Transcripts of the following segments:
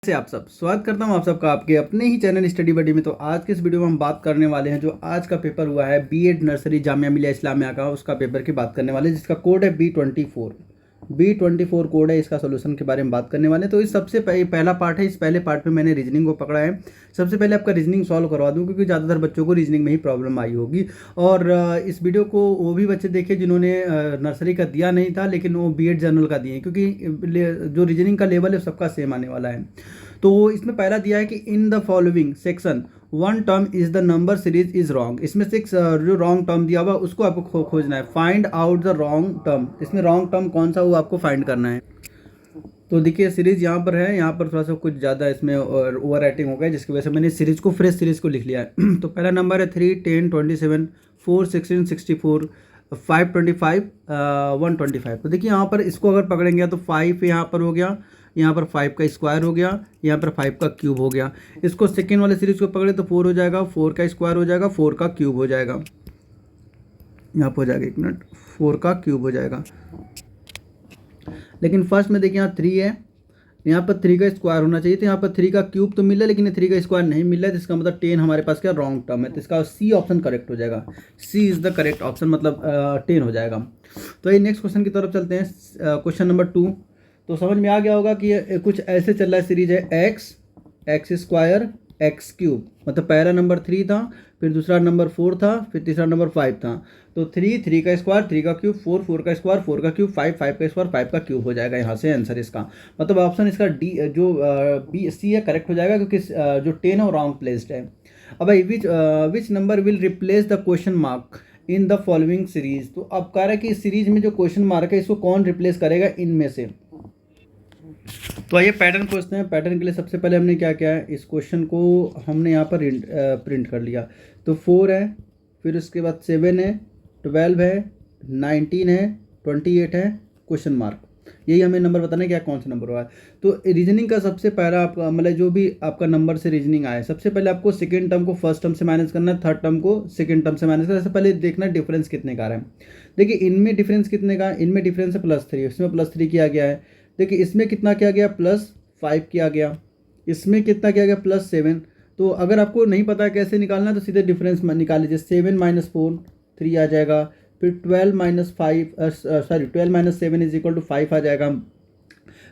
से आप सब स्वागत करता हूं आप सबका आपके अपने ही चैनल स्टडी बडी में। तो आज के इस वीडियो में हम बात करने वाले हैं जो आज का पेपर हुआ है बीएड नर्सरी जामिया मिलिया इस्लामिया का, उसका पेपर की बात करने वाले हैं जिसका कोड है B24 कोड है। इसका सोल्यूशन के बारे में बात करने वाले हैं। तो इस सबसे पहला पार्ट है। इस पहले पार्ट में मैंने रीजनिंग को पकड़ा है। सबसे पहले आपका रीजनिंग सॉल्व करवा दूं क्योंकि ज़्यादातर बच्चों को रीजनिंग में ही प्रॉब्लम आई होगी। और इस वीडियो को वो भी बच्चे देखे जिन्होंने नर्सरी का दिया नहीं था लेकिन वो बीएड जनरल का दिए, क्योंकि जो रीजनिंग का लेवल है सबका सेम आने वाला है। तो इसमें पहला दिया है कि in the following section one term is the number series is wrong. इसमें से जो रॉन्ग टर्म दिया हुआ उसको आपको खोजना है। Find out the wrong term. इसमें रॉन्ग टर्म कौन सा वो आपको फाइंड करना है। तो देखिए सीरीज यहाँ पर है, यहाँ पर थोड़ा सा कुछ ज़्यादा इसमें ओवर राइटिंग हो गया जिसकी वजह से मैंने सीरीज को फ्रेश सीरीज को लिख लिया है। तो पहला नंबर है 3, 10, 27, 4, 16, 64, 5, 25, 125। तो देखिए यहाँ पर इसको अगर पकड़ेंगे तो 5 यहाँ पर हो गया, यहाँ पर 5 का स्क्वायर हो गया, यहाँ पर 5 का क्यूब हो गया। इसको सेकेंड वाले सीरीज को पकड़े तो 4 हो जाएगा, 4 का स्क्वायर हो जाएगा, 4 का क्यूब हो जाएगा। यहाँ पर हो जाएगा, एक मिनट, 4 का क्यूब हो जाएगा। लेकिन फर्स्ट में देखिए यहाँ 3 है, यहाँ पर 3 का स्क्वायर होना चाहिए। तो यहाँ पर 3 का क्यूब तो मिल रहा है लेकिन 3 का स्क्वायर नहीं मिल रहा है। तो इसका मतलब 10 हमारे पास क्या रॉन्ग टर्म है। तो इसका सी ऑप्शन करेक्ट हो जाएगा। सी इज़ द करेक्ट ऑप्शन, मतलब 10 हो जाएगा। तो ये नेक्स्ट क्वेश्चन की तरफ चलते हैं। Question number 2। तो समझ में आ गया होगा कि ये कुछ ऐसे चल रहा है। सीरीज है एक्स स्क्वायर एक्स क्यूब, मतलब पहला नंबर 3 था, फिर दूसरा नंबर 4 था, फिर तीसरा नंबर 5 था। तो 3 का स्क्वायर 3 का क्यूब, 4 का स्क्वायर 4 का क्यूब, 5 का स्क्वायर 5 का क्यूब हो जाएगा। यहाँ से आंसर इसका मतलब ऑप्शन इसका डी जो बी सी है करेक्ट हो जाएगा, क्योंकि जो 10 है वो रॉन्ग प्लेस्ड है। अब भाई which number will replace the question mark in the following series. तो अब कह रहा है कि इस सीरीज में जो क्वेश्चन मार्क है इसको कौन रिप्लेस करेगा इनमें से। तो आइए पैटर्न खोजते हैं। पैटर्न के लिए सबसे पहले हमने क्या किया है, इस क्वेश्चन को हमने यहाँ पर प्रिंट कर लिया। तो 4 है, फिर उसके बाद 7 है, 12 है, 19 है, 28 है, क्वेश्चन मार्क। यही हमें नंबर बताना है क्या कौन सा नंबर हुआ है। तो रीजनिंग का सबसे पहला आपका मतलब जो भी आपका नंबर से रीजनिंग आया, सबसे पहले आपको सेकेंड टर्म को फर्स्ट टर्म से माइनस करना है, थर्ड टर्म को सेकेंड टर्म से माइनस करना है। सबसे पहले देखना डिफरेंस कितने का आ रहा है। देखिए इनमें डिफरेंस कितने का, इनमें डिफरेंस है +3, इसमें +3 किया गया है। देखिए इसमें कितना किया गया, +5 किया गया। इसमें कितना किया गया, +7। तो अगर आपको नहीं पता है कैसे निकालना है तो सीधे डिफरेंस निकाल लीजिए। 7 - 4 3 आ जाएगा, फिर 12 - 7 इज इक्वल टू 5 आ जाएगा।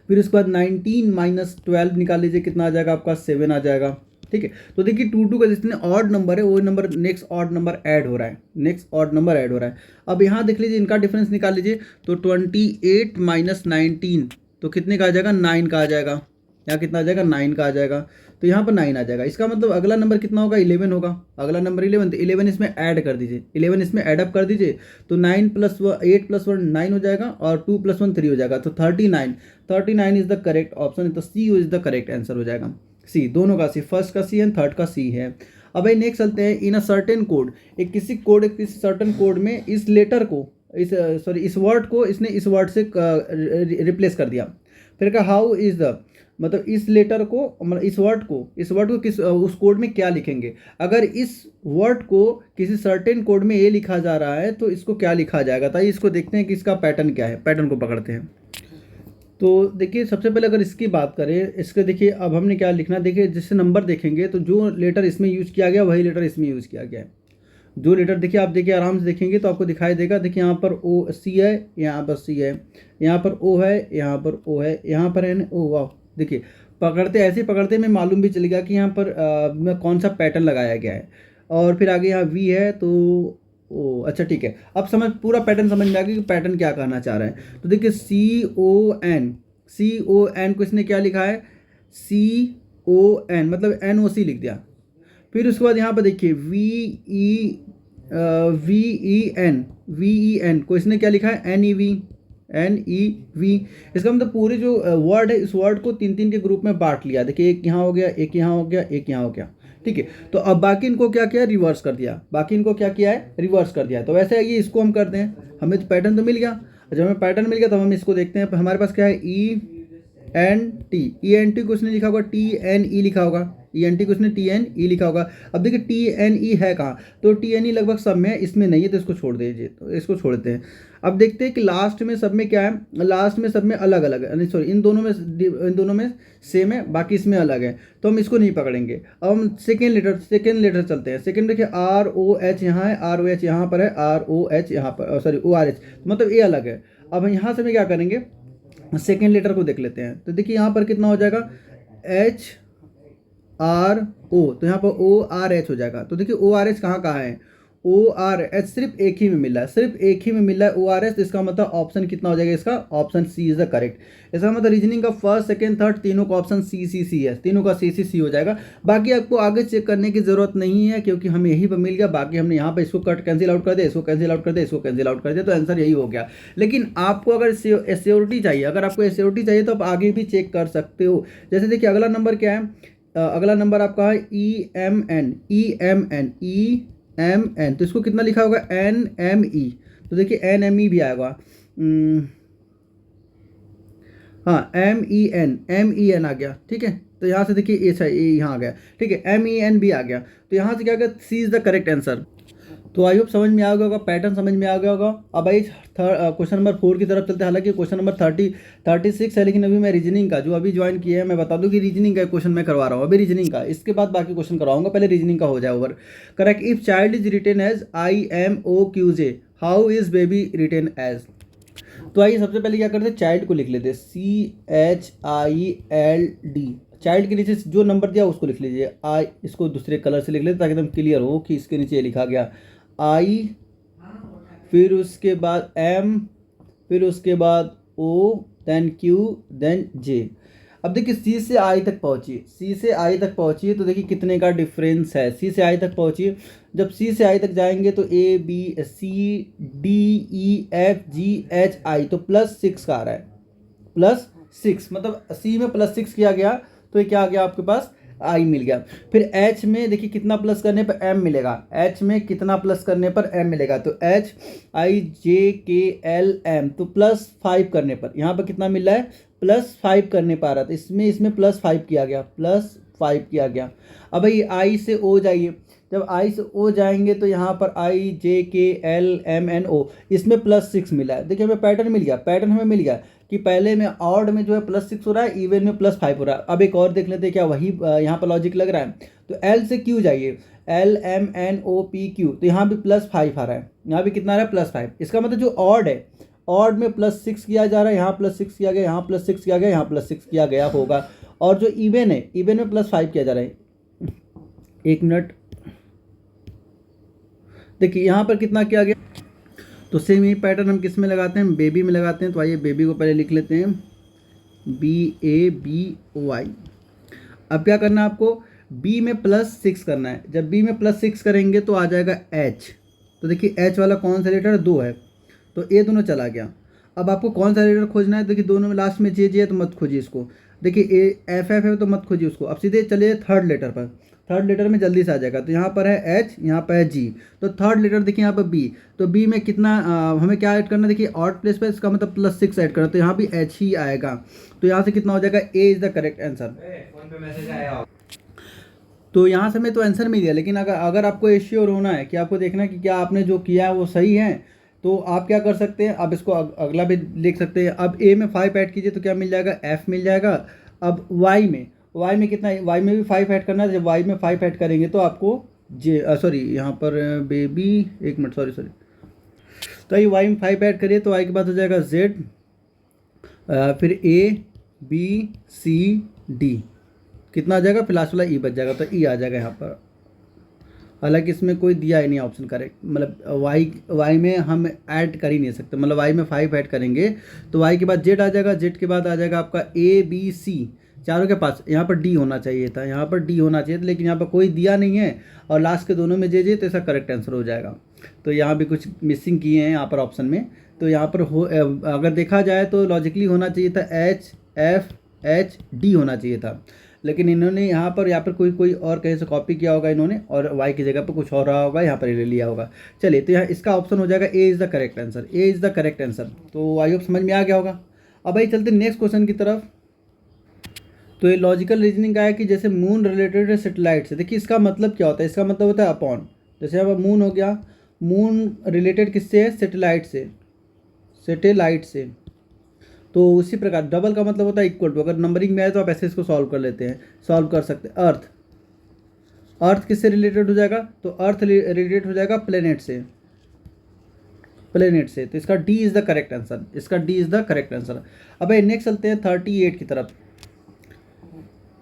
फिर उसके बाद 19 - 12 निकाल लीजिए, कितना आ जाएगा आपका 7 आ जाएगा। ठीक है। तो देखिए 2 का जितने ऑड नंबर है वो number next odd number add हो रहा है, नेक्स्ट ऑड नंबर ऐड हो रहा है। अब यहाँ देख लीजिए इनका डिफरेंस निकाल लीजिए। तो 28 - 19 तो कितने का आ जाएगा, 9 का आ जाएगा। यहाँ कितना आ जाएगा, 9 का आ जाएगा। तो यहाँ पर 9 आ जाएगा। इसका मतलब अगला नंबर कितना होगा, 11 होगा। अगला नंबर 11, तो 11 इसमें ऐड कर दीजिए, 11 इसमें ऐडअप कर दीजिए। तो 9 + 8 + 1 9 हो जाएगा, और 2 + 1 3 हो जाएगा। तो 39 इज द करेक्ट ऑप्शन। तो सी इज द करेक्ट आंसर हो जाएगा। सी दोनों का सी, फर्स्ट का सी एंड थर्ड का सी है। अब भाई नेक्स्ट चलते हैं। इन अ सर्टेन कोड, एक किसी सर्टेन कोड में इस लेटर को इस वर्ड को इसने इस वर्ड से रिप्लेस कर दिया। फिर कहा हाउ इज द, मतलब इस लेटर को, मतलब इस वर्ड को किस उस कोड में क्या लिखेंगे। अगर इस वर्ड को किसी सर्टेन कोड में ये लिखा जा रहा है तो इसको क्या लिखा जाएगा। तो इसको देखते हैं कि इसका पैटर्न क्या है। पैटर्न को पकड़ते हैं। तो देखिए सबसे पहले अगर इसकी बात करें, इसके देखिए अब हमने क्या लिखना, देखिए जिससे नंबर देखेंगे तो जो लेटर इसमें यूज़ किया गया वही लेटर इसमें यूज़ किया गया है। जो लेटर देखिए आप देखिए आराम से देखेंगे तो आपको दिखाई देगा। देखिए यहाँ पर ओ सी है, यहाँ पर सी है, यहाँ पर ओ है, यहाँ पर ओ है, यहाँ पर है ओ। वाह, देखिए पकड़ते ऐसे पकड़ते में मालूम भी चल गया कि यहाँ पर कौन सा पैटर्न लगाया गया है। और फिर आगे यहाँ वी है तो ओ, अच्छा ठीक है। अब पूरा पैटर्न समझ में आ गया कि पैटर्न क्या कहना चाह रहा है। तो देखिए CON को इसने क्या लिखा है, CON मतलब NOC लिख दिया। फिर उसके बाद यहाँ पर देखिए VEN को इसने क्या लिखा है, NEV। इसका मतलब पूरे जो वर्ड है इस वर्ड को 3 के ग्रुप में बांट लिया। देखिए एक यहाँ हो गया, एक यहाँ हो गया, एक यहाँ हो गया। ठीक है। तो अब बाकी इनको क्या किया, रिवर्स कर दिया। रिवर्स कर दिया। तो वैसे ये इसको हम करते हैं। हमें तो पैटर्न तो मिल गया। जब हमें पैटर्न मिल गया तब हम इसको देखते हैं। हमारे पास क्या है, ENT को इसने लिखा होगा, TNE लिखा होगा। ENT को इसने TNE लिखा होगा। अब देखिए TNE है कहाँ, तो TNE लगभग सब में है, इसमें नहीं है, तो इसको छोड़ दीजिए, तो इसको छोड़ते हैं। अब देखते हैं कि लास्ट में सब में क्या है, लास्ट में सब में अलग अलग है, नहीं सॉरी, इन दोनों में सेम है, बाकी इसमें अलग है, तो हम इसको नहीं पकड़ेंगे। अब हम सेकेंड लेटर चलते हैं। सेकेंड देखिए ROH यहाँ है, ROH यहाँ पर है, ROH यहाँ पर, सॉरी ORH, मतलब ये अलग है। अब यहाँ से हम क्या करेंगे, सेकेंड लेटर को देख लेते हैं। तो देखिए यहाँ पर कितना हो जाएगा, HRO, तो यहाँ पर ORH हो जाएगा। तो देखिए ORH कहाँ कहाँ है, ORH सिर्फ एक ही में मिल रहा है, सिर्फ एक ही में मिल रहा है ORH, तो इसका मतलब ऑप्शन कितना हो जाएगा इसका, option C is the correct. इसका मतलब रीजनिंग का फर्स्ट सेकंड थर्ड तीनों का ऑप्शन CCC है, तीनों का CCC हो जाएगा। बाकी आपको आगे चेक करने की जरूरत नहीं है, क्योंकि हमें यही पर मिल गया। बाकी हमने यहाँ पर इसको कट कैंसिल आउट कर दिया, इसको कैंसिल आउट कर दिया, इसको कैंसिल आउट कर दिया, तो आंसर यही हो गया। लेकिन आपको अगर एश्योरिटी चाहिए, अगर आपको एश्योरिटी चाहिए तो आप आगे भी चेक कर सकते हो। जैसे देखिए अगला नंबर क्या है, अगला नंबर आपका है EMN, तो इसको कितना लिखा होगा, NME, तो देखिए NME भी आएगा, हाँ MEN आ गया, ठीक है। तो यहाँ से देखिए यहाँ आ गया, ठीक है, MEN भी आ गया, तो यहाँ से क्या गया, सी इज द करेक्ट आंसर। तो आई होप समझ में आ गया होगा, पैटर्न समझ में आ गया होगा। अब आई क्वेश्चन नंबर 4 की तरफ चलते हैं। हालांकि क्वेश्चन नंबर 36 है, लेकिन अभी मैं रीजनिंग का जो अभी ज्वाइन किया है, मैं बता दूं कि रीजनिंग का क्वेश्चन मैं करवा रहा हूँ अभी रीजनिंग का, इसके बाद बाकी क्वेश्चन करवाऊंगा, पहले रीजनिंग का हो जाए over. Correct, if child is written as IMOQJ, how is baby written as. तो आइए सबसे पहले क्या करते हैं, चाइल्ड को लिख लेते हैं, CHILD, चाइल्ड के नीचे जो नंबर दिया उसको लिख लीजिए। इसको दूसरे कलर से लिख लेते ताकि एकदम क्लियर हो कि इसके नीचे लिखा गया I, फिर उसके बाद M, फिर उसके बाद O, then Q, then J। अब देखिए C से I तक पहुंची, तो देखिए कितने का डिफरेंस है। C से I तक पहुंची, जब C से I तक जाएंगे तो ABCDEFGHI, तो +6 का आ रहा है, +6, मतलब C में +6 किया गया, तो ये क्या आ गया आपके पास, I मिल गया। फिर H में देखिए कितना प्लस करने पर M मिलेगा, H में कितना प्लस करने पर M मिलेगा, तो HIJKLM, तो +5 करने पर यहाँ पर कितना मिल रहा है, +5 करने पर आ रहा था, इसमें +5 किया गया, +5 किया गया। अब भाई I से O जाइए, जब I से O जाएंगे तो यहाँ पर IJKLMNO, इसमें +6 मिला है। देखिए हमें पैटर्न मिल गया कि पहले में ऑड में जो है +6 हो रहा है, इवन में +5 हो रहा है। अब एक और देख लेते हैं क्या वही यहाँ पर लॉजिक लग रहा है। तो L से Q जाइए, LMNOPQ, तो यहाँ भी +5 आ रहा है, यहाँ भी कितना आ रहा है, +5। इसका मतलब जो ऑड है, ऑड में +6 किया जा रहा है, यहाँ +6 किया गया, यहाँ +6 किया गया, यहाँ +6 किया गया होगा। और जो इवन है, इवन में +5 किया जा रहा है। एक मिनट, देखिए यहाँ पर कितना किया गया, तो सेम यही पैटर्न हम किस में लगाते हैं, बेबी में लगाते हैं। तो आइए बेबी को पहले लिख लेते हैं, BABY। अब क्या करना है आपको, B में +6 करना है। जब B में +6 करेंगे तो आ जाएगा H, तो देखिए H वाला कौन सा लेटर 2 है, तो ये दोनों चला गया। अब आपको कौन सा लेटर खोजना है, देखिए दोनों में लास्ट में JJ है तो मत खोजिए इसको, देखिए FF है तो मत खोजिए उसको। अब सीधे चलिए थर्ड लेटर पर, थर्ड लेटर में जल्दी से आ जाएगा। तो यहाँ पर है H, यहाँ पर है G, तो थर्ड लेटर देखिए यहाँ पर B, तो B में कितना हमें क्या ऐड करना है, देखिए ऑड प्लेस पर, इसका मतलब +6 ऐड करना, तो यहाँ भी H ही आएगा। तो यहाँ से कितना हो जाएगा, A is the correct answer. तो यहाँ से मैं तो आंसर मिल गया, लेकिन अगर आपको एश्योर होना है कि आपको देखना है कि क्या आपने जो किया है वो सही है, तो आप क्या कर सकते हैं, अब इसको अगला भी लिख सकते हैं। अब A में 5 ऐड कीजिए तो क्या मिल जाएगा, F मिल जाएगा। अब Y में कितना है, Y में भी 5 ऐड करना है। जब Y में 5 ऐड करेंगे तो आपको यहाँ पर बेबी, एक मिनट, सॉरी। तो ये Y में 5 ऐड करिए, तो Y के बाद हो जाएगा Z, फिर ABCD, कितना आ जाएगा, फिर लास्ट वाला E बच जाएगा, तो E आ जाएगा यहाँ पर। हालांकि इसमें कोई दिया ही नहीं ऑप्शन करेक्ट, मतलब Y में हम ऐड कर ही नहीं सकते, मतलब Y में 5 ऐड करेंगे तो Y के बाद Z आ जाएगा, Z के बाद आ जाएगा आपका ABC, चारों के पास। यहाँ पर D होना चाहिए था, यहाँ पर D होना चाहिए था, लेकिन यहाँ पर कोई दिया नहीं है, और लास्ट के दोनों में JJ, तो ऐसा करेक्ट आंसर हो जाएगा। तो यहाँ भी कुछ मिसिंग किए हैं यहाँ पर ऑप्शन में, तो यहाँ पर अगर देखा जाए तो लॉजिकली होना चाहिए था HFHD होना चाहिए था, लेकिन इन्होंने यहाँ पर कोई और कहीं से कॉपी किया होगा इन्होंने, और Y की जगह पर कुछ और रहा होगा, यहाँ पर ले लिया होगा। चलिए, तो यहाँ इसका ऑप्शन हो जाएगा A is the correct answer. तो आई होप समझ में आ गया होगा। अब भाई चलते नेक्स्ट क्वेश्चन की तरफ। तो ये लॉजिकल रीजनिंग का है कि जैसे मून रिलेटेड है सेटेलाइट से। देखिए इसका मतलब क्या होता है, इसका मतलब होता है अपॉन। जैसे अब मून हो गया, मून रिलेटेड किससे है, सेटेलाइट से, सेटेलाइट से। तो उसी प्रकार डबल का मतलब होता है इक्वल टू। अगर नंबरिंग में आए तो आप ऐसे इसको सॉल्व कर लेते हैं, सॉल्व कर सकते हैं। अर्थ, अर्थ किससे रिलेटेड हो जाएगा, तो अर्थ रिलेटेड हो जाएगा प्लेनेट से, प्लेनेट से। तो इसका D is the correct answer, इसका D is the correct answer. अब नेक्स्ट चलते हैं 38 की तरफ।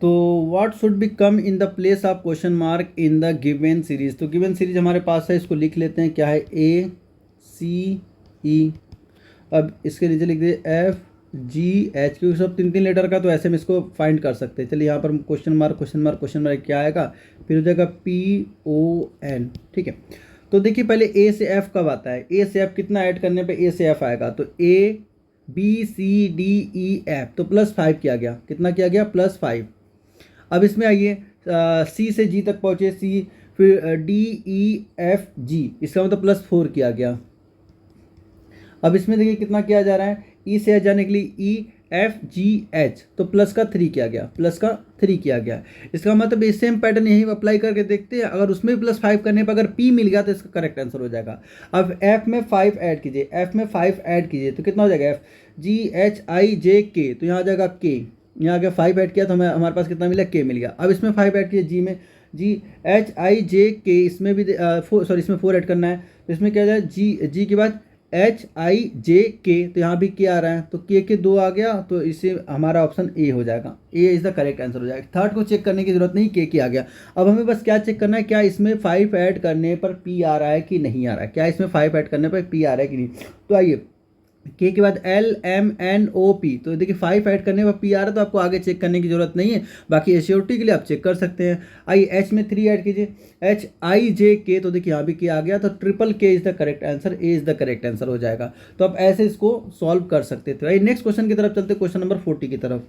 तो what should be come in the place of question mark in the given series. तो गिवन सीरीज हमारे पास है, इसको लिख लेते हैं, क्या है, ए सी ई। अब इसके नीचे लिख दिए एफ जी एच, क्योंकि सब 3 लेटर का, तो ऐसे में इसको फाइंड कर सकते हैं। चलिए यहाँ पर question mark question mark question mark क्या आएगा, फिर हो जाएगा पी ओ एन। ठीक है, तो देखिए पहले ए से एफ कब आता है, ए से एफ कितना ऐड करने पे ए से एफ आएगा, तो A B C D E F, तो +5 किया गया, कितना किया गया, +5। अब इसमें आइए सी से जी तक पहुँचे, सी, फिर डी ई एफ जी, इसका मतलब +4 किया गया। अब इसमें देखिए कितना किया जा रहा है, ई से एच जाने के लिए ई एफ जी एच, तो +3 किया गया, +3 किया गया। इसका मतलब ये सेम पैटर्न यही अप्लाई करके देखते हैं, अगर उसमें +5 करने पर अगर पी मिल गया तो इसका करेक्ट आंसर हो जाएगा। अब एफ में 5 ऐड कीजिए, एफ में 5 ऐड कीजिए, तो कितना हो जाएगा, एफ जी एच आई जे के, तो यहाँ आ जाएगा के, यहाँ आगे 5 ऐड किया तो हमारे पास कितना मिला, के मिल गया। अब इसमें 5 ऐड कीजिए, जी में जी एच आई जे के, इसमें भी इसमें 4 ऐड करना है, तो इसमें क्या जाए, जी के बाद एच आई जे के, तो यहाँ भी के आ रहा है, तो के 2 आ गया, तो इससे हमारा ऑप्शन ए हो जाएगा, A is the correct answer हो जाएगा। थर्ड को चेक करने की जरूरत नहीं, के आ गया। अब हमें बस क्या चेक करना है, क्या इसमें 5 ऐड करने पर पी आ रहा है कि नहीं आ रहा है, क्या इसमें 5 ऐड करने पर पी आ रहा है कि नहीं। तो आइए के बाद L M N O P, तो देखिए 5 ऐड करने पर पी आ रहा है, तो आपको आगे चेक करने की जरूरत नहीं है, बाकी एश्योरिटी के लिए आप चेक कर सकते हैं। आइए एच में 3 ऐड कीजिए, एच आई जे के, तो देखिए यहाँ भी के आ गया, तो ट्रिपल के is the correct answer, A is the correct answer हो जाएगा। तो आप ऐसे इसको सॉल्व कर सकते थे। आइए नेक्स्ट क्वेश्चन की तरफ चलते, क्वेश्चन नंबर 40 की तरफ।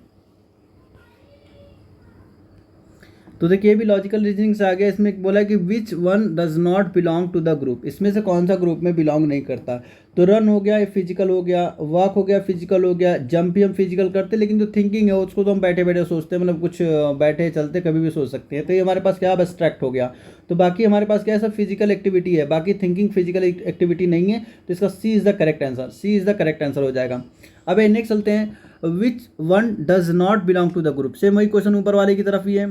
तो देखिए ये भी लॉजिकल रीजनिंग से आ गया। इसमें बोला कि which one does not belong to the group, इसमें से कौन सा ग्रुप में बिलोंग नहीं करता। तो रन हो गया, फिजिकल हो गया, वॉक हो गया, फिजिकल हो गया, जंप भी हम फिजिकल करते हैं, लेकिन जो थिंकिंग है उसको तो हम बैठे बैठे सोचते हैं, मतलब कुछ बैठे चलते कभी भी सोच सकते हैं, तो ये हमारे पास क्या अब्स्ट्रैक्ट हो गया। तो बाकी हमारे पास क्या है, सब फिजिकल एक्टिविटी है, बाकी थिंकिंग फिजिकल एक्टिविटी नहीं है, तो इसका C is the correct answer, C is the correct answer हो जाएगा। अब नेक्स्ट चलते हैं, which one does not belong to the group. Same वही क्वेश्चन ऊपर वाले की तरफ ही है।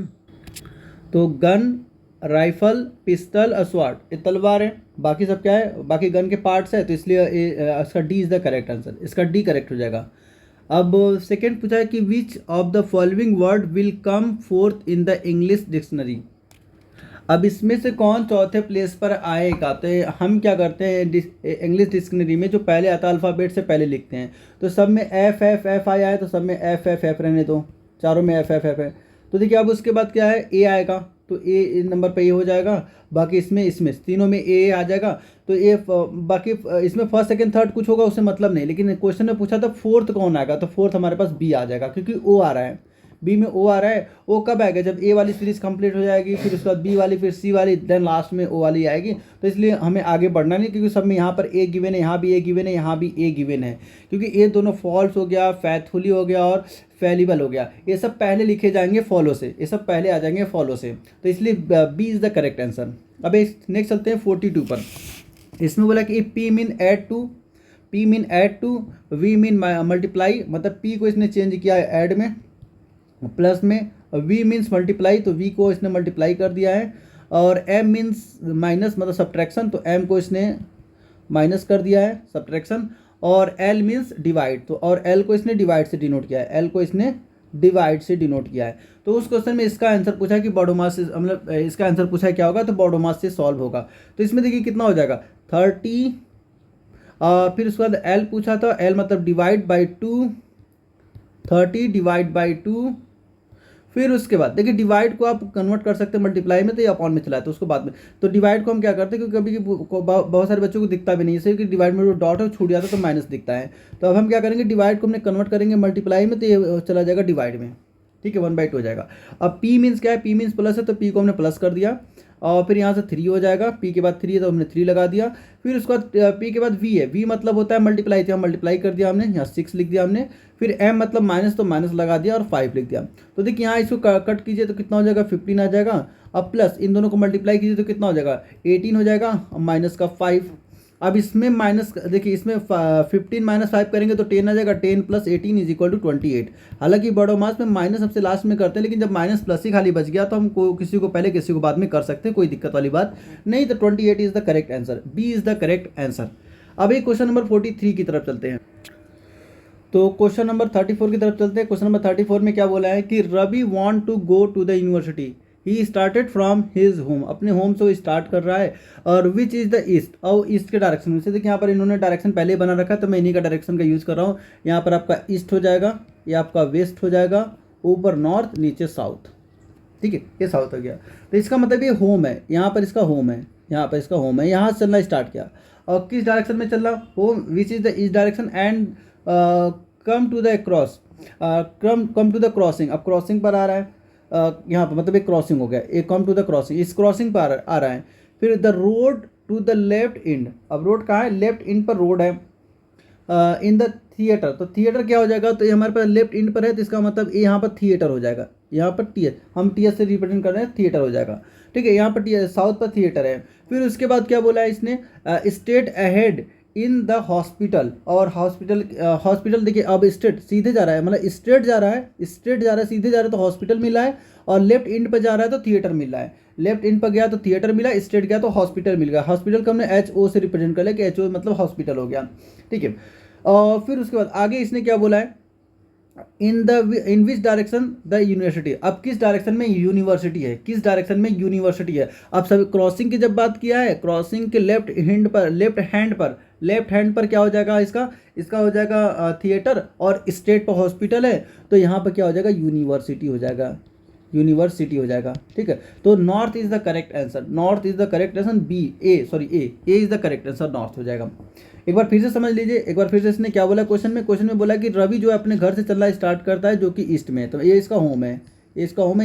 तो गन, राइफल, पिस्टल, अस्वाड, ये तलवार है, बाकी सब क्या है, बाकी गन के पार्ट्स है, तो इसलिए इसका D is the correct answer, इसका डी करेक्ट हो जाएगा। अब सेकेंड पूछा है कि विच of the following word will come fourth in the English dictionary. अब इसमें से कौन चौथे प्लेस पर आएगा, तो हम क्या करते हैं, इंग्लिश डिक्शनरी में जो पहले आता है अल्फ़ाबेट से पहले लिखते हैं, तो सब में एफ एफ एफ आया है, तो सब में एफ एफ एफ रहने दो, चारों में एफ एफ एफ है। तो देखिए अब उसके बाद क्या है, ए आएगा, तो ए नंबर पे ए हो जाएगा, बाकी इसमें तीनों में ए आ जाएगा, तो ए बाकी इसमें फर्स्ट सेकंड थर्ड कुछ होगा उससे मतलब नहीं, लेकिन क्वेश्चन में पूछा था फोर्थ कौन आएगा, तो फोर्थ हमारे पास बी आ जाएगा, क्योंकि ओ आ रहा है, बी में ओ आ रहा है। ओ कब आएगा, जब ए वाली सीरीज कंप्लीट हो जाएगी, फिर उसके बाद बी वाली, फिर सी वाली, देन लास्ट में ओ वाली आएगी। तो इसलिए हमें आगे बढ़ना नहीं, क्योंकि सब में यहाँ पर ए गिवन है, यहाँ भी ए गिवन है, यहाँ भी ए गिवन है, क्योंकि ये दोनों फॉल्स हो गया, फैथफुली हो गया और फैलिबल हो गया, ये सब पहले लिखे जाएंगे फॉलो से, ये सब पहले आ जाएंगे फॉलो से, तो इसलिए B is the correct answer. अब नेक्स्ट चलते हैं 42 पर। इसमें बोला कि P mean add to, P mean add to, V mean multiply, मतलब पी को इसने चेंज किया है ऐड में, प्लस में, वी मीन्स मल्टीप्लाई, तो वी को इसने मल्टीप्लाई कर दिया है, और एम मीन्स माइनस, मतलब सब्ट्रैक्शन, तो एम को इसने माइनस कर दिया है, सब्ट्रैक्शन, और एल मीन्स डिवाइड, तो और एल को इसने डिवाइड से डिनोट किया है, एल को इसने डिवाइड से डिनोट किया है। तो उस क्वेश्चन में इसका आंसर पूछा है कि बॉडोमास से, मतलब इसका आंसर पूछा है क्या होगा, तो बॉडोमास से सॉल्व होगा। तो इसमें देखिए कितना हो जाएगा 30, फिर उसके बाद एल पूछा था, एल मतलब डिवाइड बाई 2, 30 डिवाइड बाई 2, फिर उसके बाद देखिए डिवाइड को आप कन्वर्ट कर सकते हैं मल्टीप्लाई में, तो ये अपॉन में चला है, तो उसको बाद में, तो डिवाइड को हम क्या करते हैं, क्योंकि कभी बहुत सारे बच्चों को दिखता भी नहीं है, कि डिवाइड में जो डॉट है छूट जाता है तो माइनस दिखता है, तो अब हम क्या करेंगे, डिवाइड को हमने कन्वर्ट करेंगे मल्टीप्लाई में, तो ये चला जाएगा डिवाइड में, ठीक है, 1/2 हो जाएगा। अब पी मीन्स क्या है, पी मीन्स प्लस है, तो पी को हमने प्लस कर दिया, और फिर यहाँ से 3 हो जाएगा, p के बाद 3 है तो हमने 3 लगा दिया। फिर उसके बाद p के बाद v है, v मतलब होता है मल्टीप्लाई, तो मल्टीप्लाई कर दिया हमने, यहाँ 6 लिख दिया हमने। फिर m मतलब माइनस, तो माइनस लगा दिया और 5 लिख दिया। तो देखिए यहाँ इसको कट कीजिए तो कितना हो जाएगा, 15 आ जाएगा। अब प्लस इन दोनों को मल्टीप्लाई कीजिए तो कितना हो जाएगा, 18 हो जाएगा, और माइनस का 5। अब इसमें माइनस देखिए, इसमें 15 माइनस 5 करेंगे तो 10 आ जाएगा, 10 प्लस 18 इज इक्वल टू 28। हालांकि बड़ो मास में माइनस सबसे लास्ट में करते हैं, लेकिन जब माइनस प्लस ही खाली बच गया तो हम किसी को पहले किसी को बाद में कर सकते हैं, कोई दिक्कत वाली बात नहीं। तो 28 is the correct answer, B is the correct answer. अब एक क्वेश्चन नंबर 43 की तरफ चलते हैं। तो क्वेश्चन नंबर 34 की तरफ चलते हैं। क्वेश्चन नंबर 34 में क्या बोला है कि Ravi want to go to the university, he started from his home, अपने होम से वो स्टार्ट कर रहा है, और विच इज़ द ईस्ट, और ईस्ट के डायरेक्शन में से। देखिए यहाँ पर इन्होंने डायरेक्शन पहले बना रखा है, तो मैं इन्हीं का डायरेक्शन का यूज़ कर रहा हूँ। यहाँ पर आपका ईस्ट हो जाएगा, ये आपका वेस्ट हो जाएगा, ऊपर नॉर्थ, नीचे साउथ। ठीक है, ये साउथ हो गया। तो इसका मतलब ये होम है, यहाँ पर इसका होम है, यहाँ पर इसका होम है, यहाँ से चलना स्टार्ट किया। और किस डायरेक्शन में चल रहा, home which is the east direction, and come to the cross, come to the crossing. अब क्रॉसिंग पर आ रहा है, यहाँ पर मतलब एक क्रॉसिंग हो गया, एक कम टू द क्रॉसिंग, इस क्रॉसिंग पर आ रहा है। फिर the road to the left end, अब रोड कहाँ है, लेफ्ट इंड पर रोड है। इन द थिएटर, तो थिएटर क्या हो जाएगा, तो ये हमारे पास लेफ्ट इंड पर है, तो इसका मतलब ये यहाँ पर थिएटर हो जाएगा, यहाँ पर टीएस, हम टीएस से रिप्रेजेंट कर रहे हैं, थिएटर हो जाएगा। ठीक है, यहाँ पर साउथ पर थिएटर है। फिर उसके बाद क्या बोला है इसने, state ahead in the hospital, और हॉस्पिटल देखिए, अब स्ट्रेट सीधे जा रहा है, मतलब स्ट्रेट जा रहा है, सीधे जा रहा है तो हॉस्पिटल मिला है, और लेफ्ट इंड पर जा रहा है तो थिएटर मिला है। लेफ्ट इंड पर गया तो थिएटर मिला, स्ट्रेट गया तो हॉस्पिटल मिल गया। हॉस्पिटल को हमने HO से रिप्रेजेंट कर लिया कि HO मतलब हॉस्पिटल हो गया। ठीक है, और फिर उसके बाद आगे इसने क्या बोला है, इन विच डायरेक्शन द यूनिवर्सिटी, अब किस डायरेक्शन में यूनिवर्सिटी है, किस डायरेक्शन में यूनिवर्सिटी है। अब सब क्रॉसिंग की जब बात किया है, क्रॉसिंग के लेफ्ट हैंड पर क्या हो जाएगा, इसका हो जाएगा थिएटर, और स्टेट पर हॉस्पिटल है, तो यहाँ पर क्या हो जाएगा, यूनिवर्सिटी हो जाएगा, यूनिवर्सिटी हो जाएगा। ठीक है, तो north is the correct answer, north is the correct answer, A is the correct answer, north हो जाएगा। एक बार फिर से समझ लीजिए, एक बार फिर से इसने क्या बोला क्वेश्चन में बोला कि रवि जो है अपने घर से चलना स्टार्ट करता है, जो कि ईस्ट में है, तो ये इसका होम है,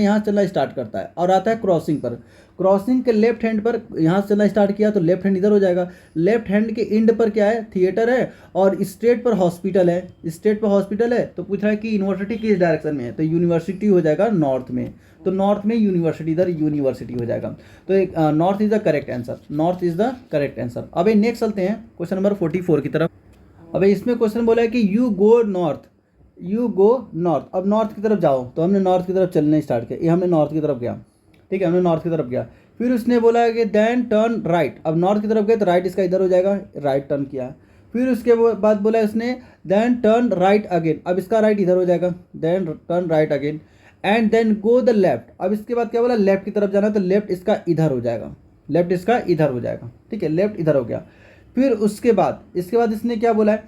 यहाँ चलना स्टार्ट करता है, और आता है क्रॉसिंग पर, क्रॉसिंग के लेफ्ट हैंड पर यहाँ से चलना स्टार्ट किया तो लेफ्ट हैंड इधर हो जाएगा। लेफ्ट हैंड के इंड पर क्या है, थिएटर है, और स्ट्रेट पर हॉस्पिटल है, तो पूछ रहा है कि यूनिवर्सिटी किस डायरेक्शन में है, तो यूनिवर्सिटी हो जाएगा नॉर्थ में, तो नॉर्थ में यूनिवर्सिटी, इधर यूनिवर्सिटी हो जाएगा। तो एक north is the correct answer, north is the correct answer. अब नेक्स्ट चलते हैं क्वेश्चन नंबर 44 की तरफ। अब इसमें क्वेश्चन बोला है कि यू गो नॉर्थ, अब नॉर्थ की तरफ जाओ, तो हमने नॉर्थ की तरफ चलने स्टार्ट किया, ये हमने नॉर्थ की तरफ गया। ठीक है, हमने नॉर्थ की तरफ गया। फिर उसने बोला है कि देन टर्न राइट, अब नॉर्थ की तरफ गए तो राइट इसका इधर हो जाएगा, राइट टर्न किया। फिर उसके बाद बोला है उसने देन टर्न राइट अगेन, अब इसका राइट इधर हो जाएगा, then turn right again, and then go the left. अब इसके बाद क्या बोला, लेफ्ट की तरफ जाना, तो लेफ्ट इसका इधर हो जाएगा, ठीक है, लेफ्ट इधर हो गया। फिर उसके बाद इसने क्या बोला है,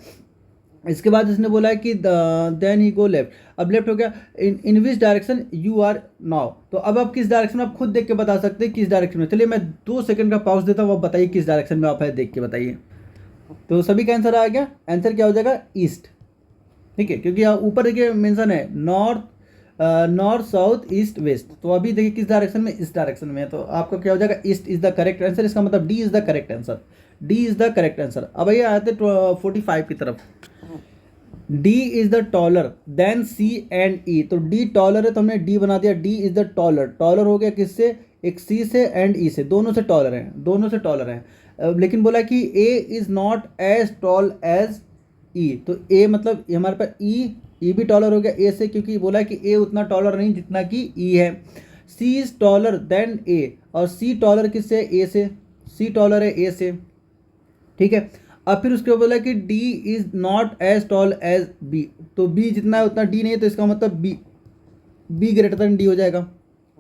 इसके बाद इसने बोला है कि देन ही गो लेफ्ट, अब लेफ्ट हो गया। In which direction you are now, तो अब आप किस डायरेक्शन में, आप खुद देख के बता सकते हैं किस डायरेक्शन में। चलिए मैं 2 सेकंड का पॉज देता हूँ, आप बताइए किस डायरेक्शन में आप है, देख के बताइए। तो सभी का आंसर आ गया, आंसर क्या हो जाएगा, ईस्ट। ठीक है, क्योंकि यहाँ ऊपर देखिए मेंशन है नॉर्थ साउथ ईस्ट वेस्ट, तो अभी देखिए किस डायरेक्शन में, इस डायरेक्शन में है, तो आपका क्या हो जाएगा, east is the correct answer. इसका मतलब D is the correct answer, अब ये आते 45 की तरफ। D is the taller than C and E, तो डी टॉलर है तो हमने डी बना दिया, डी इज द टॉलर हो गया किससे, एक सी से एंड ई से, दोनों से टॉलर है। लेकिन बोला कि A is not as tall as E, तो ए मतलब हमारे पास ई भी टॉलर हो गया ए से, क्योंकि बोला कि ए उतना टॉलर नहीं जितना कि ई है। सी इज टॉलर देन ए, और सी टॉलर किससे, ए से, सी टॉलर है ए से। ठीक है, अब फिर उसके बोला कि D is not as tall as B, तो बी जितना है उतना डी नहीं है, तो इसका मतलब बी ग्रेटर देन डी हो जाएगा।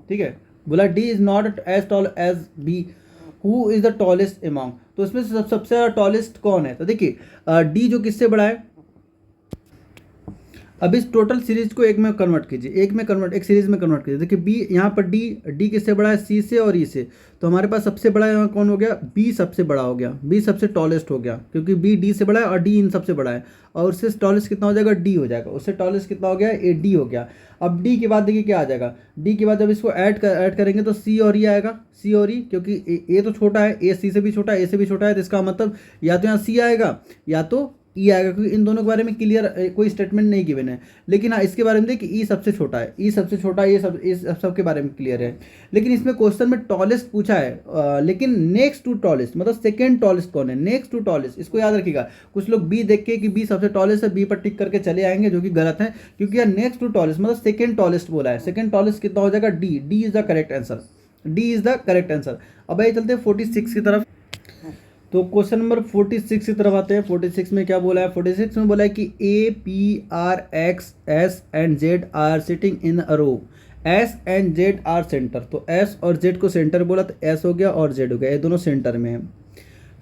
ठीक है, बोला D is not as tall as B, who is the tallest among, तो इसमें से सबसे ज़्यादा टॉलेस्ट कौन है, तो देखिए डी जो किससे बड़ा है, अब इस टोटल सीरीज को एक में कन्वर्ट कीजिए, एक सीरीज में कन्वर्ट कीजिए। देखिए बी यहाँ पर डी किससे बड़ा है, सी से और ई से। तो हमारे पास सबसे बड़ा यहाँ कौन हो गया, बी सबसे बड़ा हो गया, बी सबसे टॉलेस्ट हो गया, क्योंकि बी डी से बड़ा है और डी इन सबसे बड़ा है। और उससे टॉलेस्ट कितना हो जाएगा, डी हो जाएगा। उससे टॉलेस्ट कितना हो गया, ए डी हो गया। अब डी के बाद देखिए क्या आ जाएगा, डी के बाद जब इसको ऐड करेंगे तो सी और ई आएगा, सी और ई, क्योंकि ए तो छोटा है, ए सी से भी छोटा है, ए से भी छोटा है, तो इसका मतलब या तो यहाँ सी आएगा या तो ई आएगा, क्योंकि इन दोनों के बारे में क्लियर कोई स्टेटमेंट नहीं गिवन है। लेकिन हाँ इसके बारे में देखिए ई सबसे छोटा है, ई सबसे छोटा है, ये सब इस सब के बारे में क्लियर है। लेकिन इसमें क्वेश्चन में टॉलेस्ट पूछा है, लेकिन नेक्स्ट टू टॉलेस्ट मतलब सेकेंड टॉलेस्ट कौन है, नेक्स्ट टू टॉलेस्ट, इसको याद रखिएगा। कुछ लोग बी देख के कि बी सबसे टॉलेस्ट है, बी पर टिक करके चले आएंगे, जो कि गलत है, क्योंकि यार नेक्स्ट टू टॉलेस्ट मतलब सेकेंड टॉलेस्ट बोला है। सेकेंड टॉलेस्ट कितना हो जाएगा, D, D is the correct answer, D is the correct answer. अब आइए चलते हैं 46 की तरफ। तो क्वेश्चन नंबर 46 की तरफ आते हैं। 46 में क्या बोला है, 46 में बोला है कि A P R X S and Z are sitting in a row, S and Z are centre. तो एस और जेड को सेंटर बोला, तो एस हो गया और जेड हो गया, ये दोनों सेंटर में है।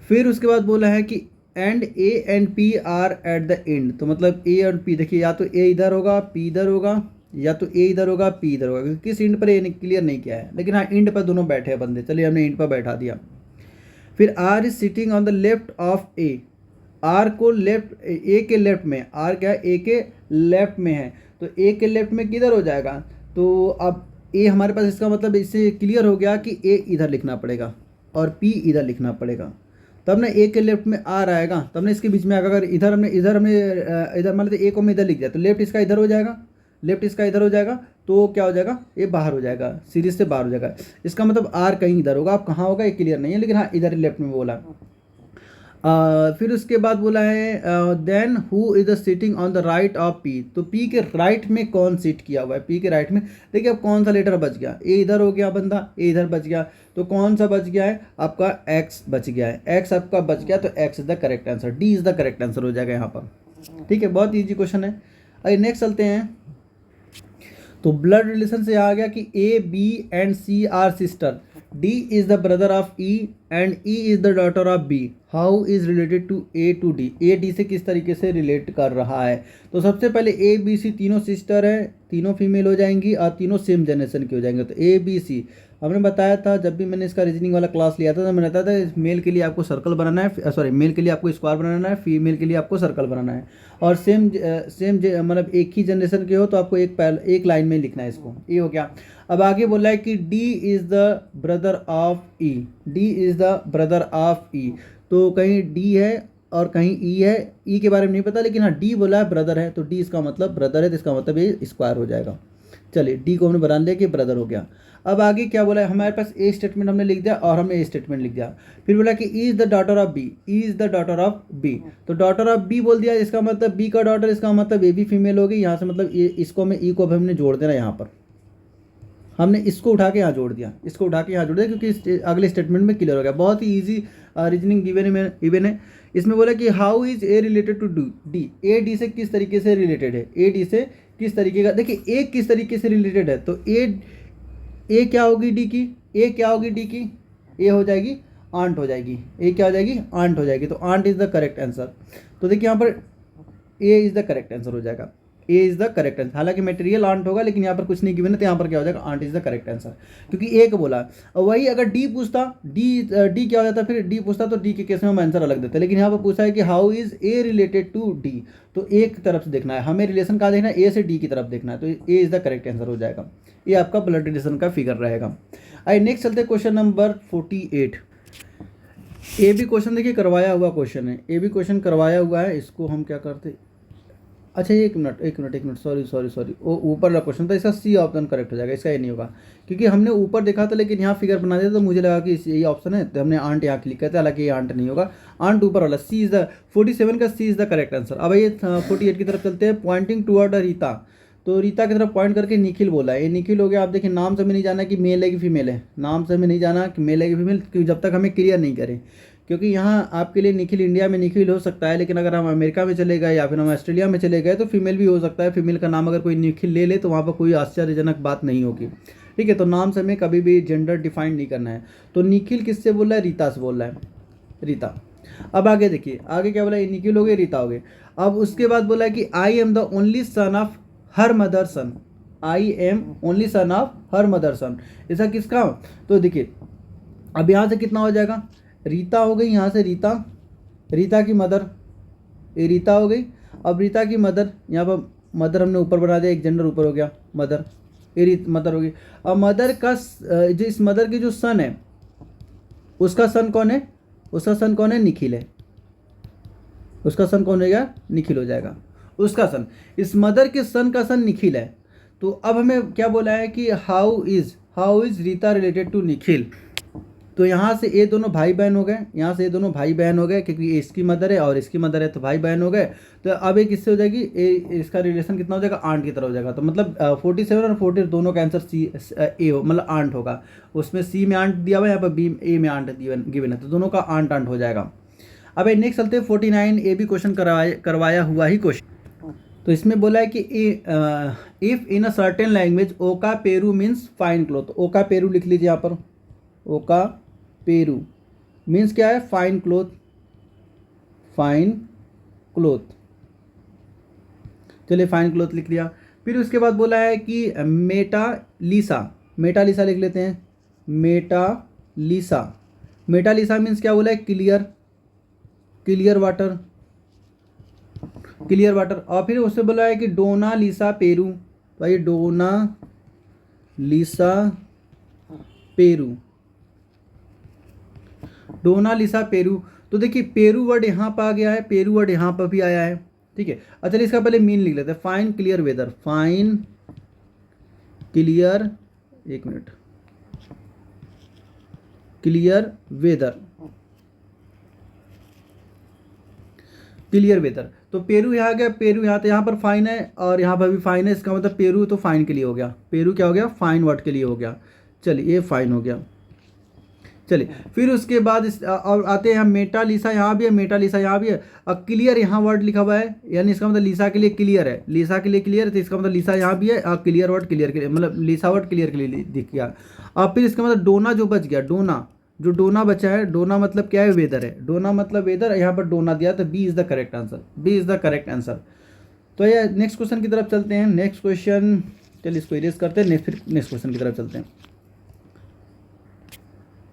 फिर उसके बाद बोला है कि and A and P R at the end. तो मतलब ए और पी, देखिए या तो ए इधर होगा, पी इधर होगा, या तो ए इधर होगा, पी इधर होगा। किस एंड पर ये क्लियर नहीं किया है, लेकिन हाँ एंड पर दोनों बैठे हैं बंदे, चलिए हमने एंड पर बैठा दिया। फिर R is sitting on the left of A, R को लेफ्ट, ए के लेफ्ट में, आर क्या है, ए के लेफ्ट में है, तो ए के लेफ्ट में किधर हो जाएगा। तो अब ए हमारे पास, इसका मतलब इससे क्लियर हो गया कि ए इधर लिखना पड़ेगा और पी इधर लिखना पड़ेगा, तब ना ए के लेफ्ट में आर आएगा, तब ना इसके बीच में आएगा। अगर इधर हमने इधर मान लेते ए को मैं इधर लिख दिया, तो लेफ्ट इसका इधर हो जाएगा, लेफ्ट इसका इधर हो जाएगा, तो क्या हो जाएगा, ये बाहर हो जाएगा, सीरीज से बाहर हो जाएगा। इसका मतलब आर कहीं इधर होगा, अब कहाँ होगा ये क्लियर नहीं है, लेकिन हाँ इधर लेफ्ट में बोला। फिर उसके बाद बोला है then who is the sitting on the right of P. तो पी के राइट में कौन सीट किया हुआ है, पी के राइट में। देखिए अब कौन सा लेटर बच गया, ए इधर हो गया बंदा, ए इधर बच गया, तो कौन सा बच गया है आपका, एक्स बच गया है, एक्स आपका बच गया, तो x is the correct answer, D is the correct answer हो जाएगा यहाँ पर। ठीक है, बहुत ईजी क्वेश्चन है। आइए नेक्स्ट चलते हैं। तो ब्लड रिलेशन से आ गया कि A B and C are sister, D is the brother of E and E is the daughter of B, how is related to A to D. A D से किस तरीके से रिलेट कर रहा है। तो सबसे पहले ए बी सी तीनों सिस्टर है, तीनों फीमेल हो जाएंगी और तीनों सेम जनरेशन की हो जाएंगे। तो ए बी सी हमने बताया था, जब भी मैंने इसका रीजनिंग वाला क्लास लिया था तो मैंने बताया था मेल के लिए आपको सर्कल बनाना है, सॉरी मेल के लिए आपको स्क्वायर बनाना है, फीमेल के लिए आपको सर्कल बनाना है, और सेम मतलब एक ही जनरेशन के हो तो आपको एक लाइन में लिखना है इसको। ये हो गया। अब आगे बोला है कि D is the brother of E, D is the brother of E. तो कहीं डी है और कहीं ई है, ई के बारे में नहीं पता, लेकिन हाँ डी बोला है ब्रदर है, तो डी इसका मतलब ब्रदर है, तो इसका मतलब ये स्क्वायर हो जाएगा। चलिए डी को हमने बना लिया कि ब्रदर हो गया। अब आगे क्या बोला है, हमारे पास ए स्टेटमेंट हमने लिख दिया और हमने ए स्टेटमेंट लिख दिया। फिर बोला कि E is the daughter of B, E is the daughter of B. तो डॉटर ऑफ बी बोल दिया, इसका मतलब बी का डॉटर, इसका मतलब ए भी फीमेल होगी। यहाँ से मतलब ये इसको में ई को अब हमने जोड़ देना, यहाँ पर हमने इसको उठा के यहाँ जोड़ दिया, इसको उठा के यहाँ जोड़ दिया, क्योंकि अगले स्टेटमेंट में क्लियर हो गया। बहुत ही ईजी रीजनिंग गिवन है। इसमें बोला कि how is A related to D, A D से किस तरीके से रिलेटेड है, ए डी से किस तरीके का। देखिए ए किस तरीके से रिलेटेड है, तो ए क्या होगी डी की, ए क्या होगी डी की, ए हो जाएगी आंट हो जाएगी, ए क्या हो जाएगी आंट हो जाएगी। तो aunt is the correct answer. तो देखिए यहाँ पर A is the correct answer हो जाएगा, A is the correct answer. हालांकि मटेरियल आंट होगा, लेकिन यहाँ पर कुछ नहीं गिवन है, तो यहाँ पर क्या हो जाएगा aunt is the correct answer, क्योंकि ए को बोला। और वही अगर डी पूछता, डी क्या हो जाता, फिर डी पूछता तो डी के केस में हम आंसर अलग देते, लेकिन यहाँ पर पूछा है कि how is A related to D. तो ए की तरफ से देखना है हमें, रिलेशन कहाँ देखना है, ए से डी की तरफ देखना है, तो ए इज द करेक्ट आंसर हो जाएगा। ये आपका ब्लड रिलेशन का फिगर रहेगा। आइए नेक्स्ट चलते हैं क्वेश्चन नंबर 48। ए भी क्वेश्चन देखिए करवाया हुआ क्वेश्चन है, ए भी क्वेश्चन करवाया हुआ है। इसको हम क्या करते, अच्छा एक मिनट सॉरी, वो ऊपर वाला क्वेश्चन था, इसका सी ऑप्शन करेक्ट हो जाएगा, इसका ये नहीं होगा, क्योंकि हमने ऊपर देखा था लेकिन यहाँ फिगर बना दिया तो मुझे लगा कि ये ऑप्शन है, तो हमने आंट यहाँ क्लिक किया था, हालांकि ये आंट नहीं होगा, आंट ऊपर वाला। सी इज द 47 का सी इज द करेक्ट आंसर। अब ये 48 की तरफ चलते हैं। पॉइंटिंग टूवर्ड रीता, तो रीता की तरफ पॉइंट करके निखिल बोला है। ये निखिल हो गया। आप देखिए नाम से हमें नहीं जाना कि मेल है कि फीमेल है, नाम से हमें नहीं जाना कि मेल है कि फीमेल, जब तक हमें क्लियर नहीं करें, क्योंकि यहाँ आपके लिए निखिल इंडिया में निखिल हो सकता है, लेकिन अगर हम अमेरिका में चले गए या फिर हम ऑस्ट्रेलिया में चले गए तो फीमेल भी हो सकता है। फीमेल का नाम अगर कोई निखिल ले ले तो वहाँ पर कोई आश्चर्यजनक बात नहीं होगी। ठीक है, तो नाम से हमें कभी भी जेंडर डिफाइन नहीं करना है। तो निखिल किससे बोल रहा है, रीता से बोल रहा है, रीता। अब आगे देखिए, आगे क्या बोला, ये निखिल हो गए, रीता हो गए। अब उसके बाद बोला है कि I am the only son of her mother sun, I am only son of her mother सन, ऐसा किसका? तो देखिए अब यहाँ से कितना हो जाएगा, रीता हो गई, यहाँ से रीता, रीता की मदर, ये रीता हो गई। अब रीता की मदर, यहाँ पर मदर हमने ऊपर बना दिया, एक जेंडर ऊपर हो गया, मदर, ये मदर होगी। अब मदर का जो इस मदर की जो सन है, उसका सन कौन है, उसका सन कौन है, निखिल है, उसका सन कौन हो गया, निखिल हो जाएगा, उसका सन, इस मदर के सन का सन निखिल है। तो अब हमें क्या बोला है कि how is Rita related to Nikhil. तो यहाँ से ये दोनों भाई बहन हो गए, यहाँ से ये दोनों भाई बहन हो गए, क्योंकि ये इसकी मदर है और इसकी मदर है, तो भाई बहन हो गए। तो अब एक किससे हो जाएगी, इसका रिलेशन कितना हो जाएगा, आंट की तरह हो जाएगा। तो मतलब 47 और 40 दोनों का आंसर सी ए हो, मतलब आंट होगा। उसमें सी में आंट दिया हुआ है, यहाँ पर बी ए में आंट गिवन है, तो दोनों का आंट आंट हो जाएगा। अब नेक्स्ट चलते हैं 49, ए भी क्वेश्चन करवाया हुआ ही क्वेश्चन। तो इसमें बोला है कि if in a certain language ओका पेरू मीन्स फाइन क्लोथ, ओका पेरू लिख लीजिए यहाँ पर, ओका पेरू मीन्स क्या है, फाइन क्लोथ, फाइन क्लोथ, चलिए फाइन क्लोथ लिख लिया। फिर उसके बाद बोला है कि मेटालिसा, मेटालिसा लिख लेते हैं, मेटालिसा, मेटालिसा मीन्स क्या बोला है, clear, clear water, clear water. और फिर उससे बोला है कि डोना लिसा पेरू, भाई डोना लिसा पेरू, डोना लिसा पेरू। तो देखिए पेरू वर्ड यहाँ पर आ गया है, पेरू वर्ड यहाँ पर भी आया है, ठीक है। अच्छा इसका पहले मीन लिख लेते हैं, fine clear weather, fine clear, एक minute, clear weather, clear weather. तो पेरू यहाँ गया, पेरू यहाँ, तो यहाँ पर फाइन है और यहाँ पर भी फाइन है, इसका मतलब पेरू तो फाइन के लिए हो गया, पेरू क्या हो गया, फाइन वर्ड के लिए हो गया। चलिए ये फाइन हो गया। चलिए फिर उसके बाद और आते हैं यहाँ मेटालिसा, यहाँ भी है मेटालिसा, यहाँ भी है। अब क्लियर यहाँ वर्ड लिखा हुआ है, यानी इसका मतलब लिसा के लिए क्लियर है, लिसा के लिए क्लियर है, तो इसका मतलब लिसा यहाँ भी है और क्लियर वर्ड क्लियर के लिए, मतलब लिसा वर्ड क्लियर के लिए दिख गया। अब फिर इसका मतलब डोना जो बच गया, डोना, जो डोना बचा है, डोना मतलब क्या है, वेदर है, डोना मतलब वेदर, यहाँ पर डोना दिया, तो B is the correct answer, B is the correct answer. तो ये नेक्स्ट क्वेश्चन की तरफ चलते हैं। नेक्स्ट क्वेश्चन, चलिए इसको इरेज करते हैं, फिर नेक्स्ट क्वेश्चन की तरफ चलते हैं।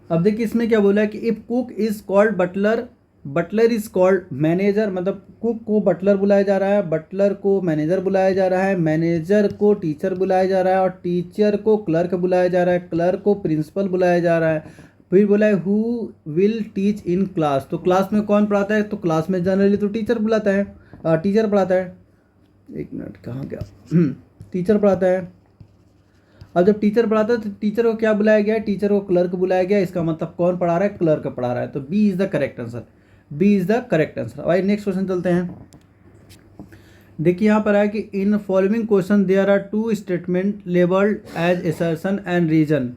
अब देखिए इसमें क्या बोला है कि if cook is called butler, butler is called manager, मतलब कुक को बटलर बुलाया जा रहा है, बटलर को मैनेजर बुलाया जा रहा है, मैनेजर को टीचर बुलाया जा रहा है और टीचर को क्लर्क बुलाया जा रहा है, क्लर्क को प्रिंसिपल बुलाया जा रहा है। फिर बोला है who will teach in class, तो क्लास में कौन पढ़ाता है, तो क्लास में जनरली तो टीचर बुलाता है, टीचर पढ़ाता है, एक मिनट कहाँ गया, टीचर पढ़ाता है। अब जब टीचर पढ़ाता है तो टीचर को क्या बुलाया गया है, टीचर को क्लर्क बुलाया गया, इसका मतलब कौन पढ़ा रहा है, क्लर्क पढ़ा रहा है, तो B is the correct answer, B is the correct answer. भाई नेक्स्ट क्वेश्चन चलते हैं। देखिए यहाँ पर है कि in following question there are two statement labelled as assertion and reason,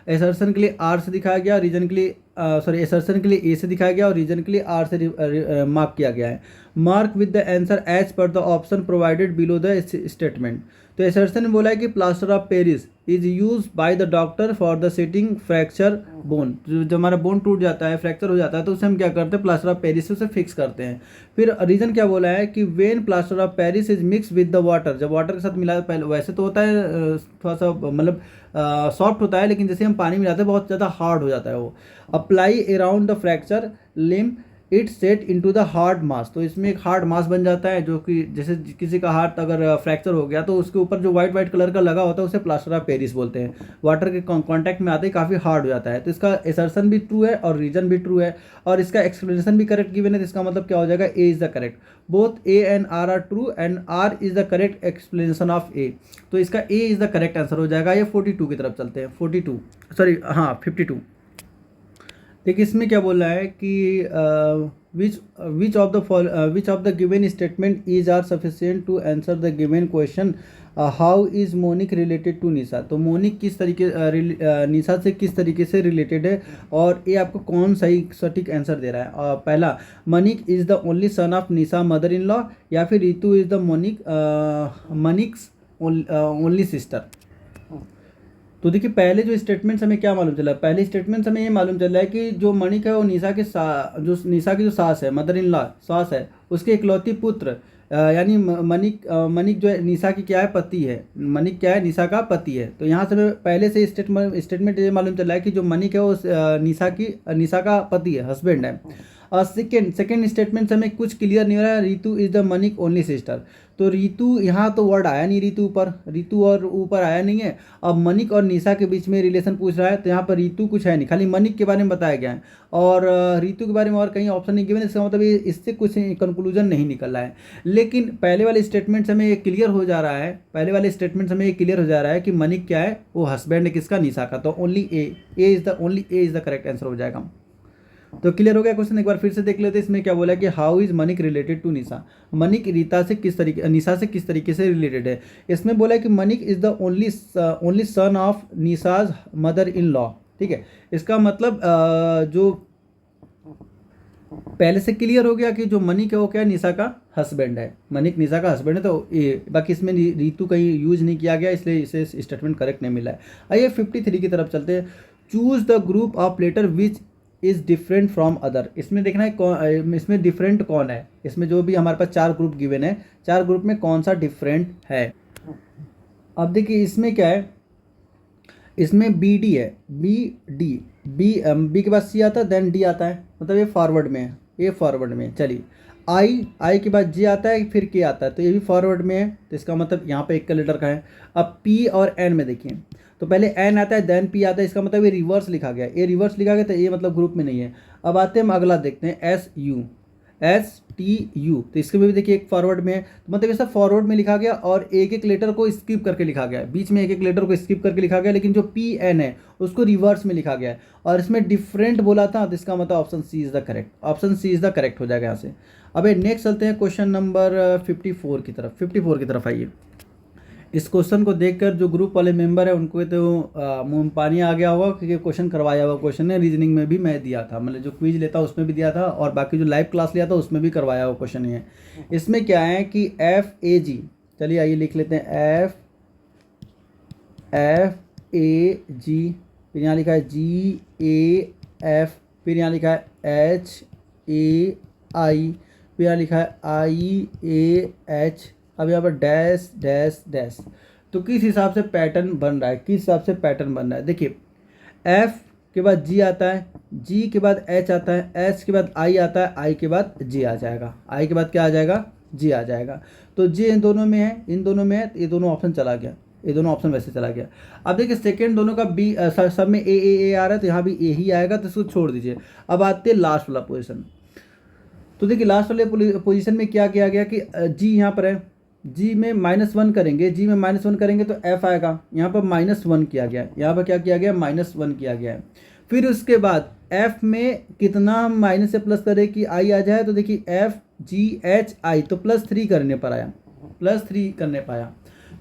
assertion के लिए आर से दिखाया गया, रीजन के लिए सॉरी एसर्शन के लिए ए से दिखाया गया और रीजन के लिए आर से मार्क किया गया है। Mark with the answer as per the option provided below the statement. तो एसर्शन ने बोला है कि plaster of Paris is use by the doctor for the setting fracture bone, जो हमारा बोन टूट जाता है, फ्रैक्चर हो जाता है, तो उसे हम क्या करते हैं, प्लास्टर ऑफ पेरिस से उसे फिक्स करते हैं। फिर रीजन क्या बोला है कि when plaster of Paris is mix with the water, जब वाटर के साथ मिला, पहले वैसे तो होता है थोड़ा सा मतलब सॉफ्ट होता है, लेकिन जैसे हम पानी मिलाते हैं बहुत ज़्यादा हार्ड हो जाता है वो। Apply around the fracture limb it set into the hard mass, तो इसमें एक हार्ड मास बन जाता है, जो कि जैसे किसी का हाथ अगर फ्रैक्चर हो गया तो उसके ऊपर जो वाइट वाइट कलर का लगा होता है उसे प्लास्टर ऑफ पेरिस बोलते हैं। वाटर के कांटेक्ट में आते ही काफ़ी हार्ड हो जाता है। तो इसका एसर्शन भी ट्रू है और रीजन भी ट्रू है और इसका एक्सप्लेनेशन भी करेक्ट गिवन है, तो इसका मतलब क्या हो जाएगा, A is the correct. Both A and R true and R is the correct explanation of A, तो इसका A is the correct answer हो जाएगा। ये 42 की तरफ चलते हैं, 42 सॉरी हाँ 52। देखिए इसमें क्या बोल रहा है कि which of the given statement is are sufficient to answer the given question, how is Monique related to Nisha. तो मोनिक किस तरीके निशा से किस तरीके से रिलेटेड है और ये आपको कौन सही सटीक आंसर दे रहा है। पहला, Manik is the only son of Nisha mother in law, या फिर Ritu is the Manik's only sister. तो देखिए पहले जो स्टेटमेंट्स हमें क्या मालूम चला, पहले स्टेटमेंट्स हमें ये मालूम चल रहा है कि जो मणिक है वो जो निशा की जो सास है, मदर इन लॉ सास है, उसके इकलौती पुत्र यानी मणिक जो है निशा की क्या है, पति है। मणिक क्या है, निशा का पति है। तो यहाँ से हमें पहले से स्टेटमेंट ये मालूम चल रहा है कि जो मणिक है वो निशा का पति है, हस्बैंड है। और सेकेंड स्टेटमेंट से हमें कुछ क्लियर नहीं हो रहा है, Ritu is the Manik only sister. तो रितु यहाँ तो वर्ड आया नहीं, रितु और ऊपर आया नहीं है। अब मणिक और निशा के बीच में रिलेशन पूछ रहा है, तो यहाँ पर रितु कुछ है नहीं, खाली मणिक के बारे में बताया गया है और रितु के बारे में और कहीं ऑप्शन नहीं गिवन। इसका मतलब इससे कुछ कंक्लूजन नहीं निकल रहा है। लेकिन पहले वाले स्टेटमेंट से हमें ये क्लियर हो जा रहा है, कि मणिक क्या है, वो हस्बैंड है किसका, निशा का। तो only A is the correct answer हो जाएगा। तो क्लियर हो गया क्वेश्चन। एक बार फिर से देख लेते हैं इसमें क्या बोला है कि how is Manik related to Nisha. Manik Nisha से किस तरीके से रिलेटेड है। इसमें बोला है कि Manik is the only son of Nisha's mother in law. ठीक है, इसका मतलब जो पहले से क्लियर हो गया कि जो मणिक है वो क्या है, निशा का हस्बैंड है। मणिक निशा का हस्बैंड है। तो ये बाकी इसमें रितु कहीं यूज नहीं किया गया, इसलिए इसे स्टेटमेंट करेक्ट नहीं मिला है। आइए 53 की तरफ चलते हैं। Choose the group of letter which is different from other. इसमें देखना है इसमें डिफरेंट कौन है। इसमें जो भी हमारे पास 4 ग्रुप गिवन है, 4 ग्रुप में कौन सा डिफरेंट है। अब देखिए इसमें क्या है, इसमें बी डी है, बी के बाद सी आता है, देन डी आता है, मतलब ये फॉरवर्ड में है, ये फॉरवर्ड में है। चलिए आई के बाद जे आता है, फिर के आता है, तो ये भी फॉरवर्ड में है। तो इसका मतलब यहाँ पे एक का लेटर का है। अब पी और एन में देखिए, तो पहले एन आता है देन पी आता है, इसका मतलब ये रिवर्स लिखा गया, तो ये मतलब ग्रुप में नहीं है। अब आते हैं हम अगला देखते हैं, एस टी यू। तो इसके भी देखिए एक फॉरवर्ड में है, तो मतलब ये सब फॉरवर्ड में लिखा गया और एक लेटर को स्किप करके लिखा गया है, बीच में एक लेटर को स्किप करके लिखा गया, लेकिन जो पी एन है उसको रिवर्स में लिखा गया है। और इसमें डिफरेंट बोला था, तो इसका मतलब option C is the correct हो जाएगा यहाँ से। अब नेक्स्ट चलते हैं क्वेश्चन नंबर 54 की तरफ आइए। इस क्वेश्चन को देखकर जो ग्रुप वाले मेंबर है उनको तो मुंह में पानी आ गया होगा, क्योंकि क्वेश्चन करवाया हुआ क्वेश्चन है। रीजनिंग में भी मैं दिया था, मतलब जो क्विज लेता उसमें भी दिया था, और बाकी जो लाइव क्लास लिया था उसमें भी करवाया हुआ क्वेश्चन है। इसमें क्या है कि एफ ए जी, चलिए आइए लिख लेते हैं, एफ ए जी, फिर यहाँ लिखा है जी ए एफ, फिर यहाँ लिखा है एच ए आई, फिर यहाँ लिखा है आई ए एच, अब यहाँ पर डैश डैश डैश। तो किस हिसाब से पैटर्न बन रहा है, देखिए एफ के बाद जी आता है, जी के बाद एच आता है, एच के बाद आई आता है, आई के बाद जी आ जाएगा, आई के बाद क्या आ जाएगा, जी आ जाएगा। तो जी इन दोनों में है, ये दोनों ऑप्शन चला गया, ये दोनों ऑप्शन वैसे चला गया। अब देखिए सेकेंड दोनों का बी सब में ए आ रहा है, तो यहाँ भी ए ही आएगा, तो इसको छोड़ दीजिए। अब आते हैं लास्ट वाला पोजीशन। तो देखिए लास्ट वाले पोजीशन में क्या किया गया कि जी यहाँ पर है, जी में -1 करेंगे, तो एफ आएगा। यहाँ पर -1 किया गया, यहाँ पर क्या किया गया, -1 किया गया है। फिर उसके बाद एफ में कितना हम माइनस से प्लस करें कि आई आ जाए, तो देखिए एफ जी एच आई, तो +3 करने करने पाया।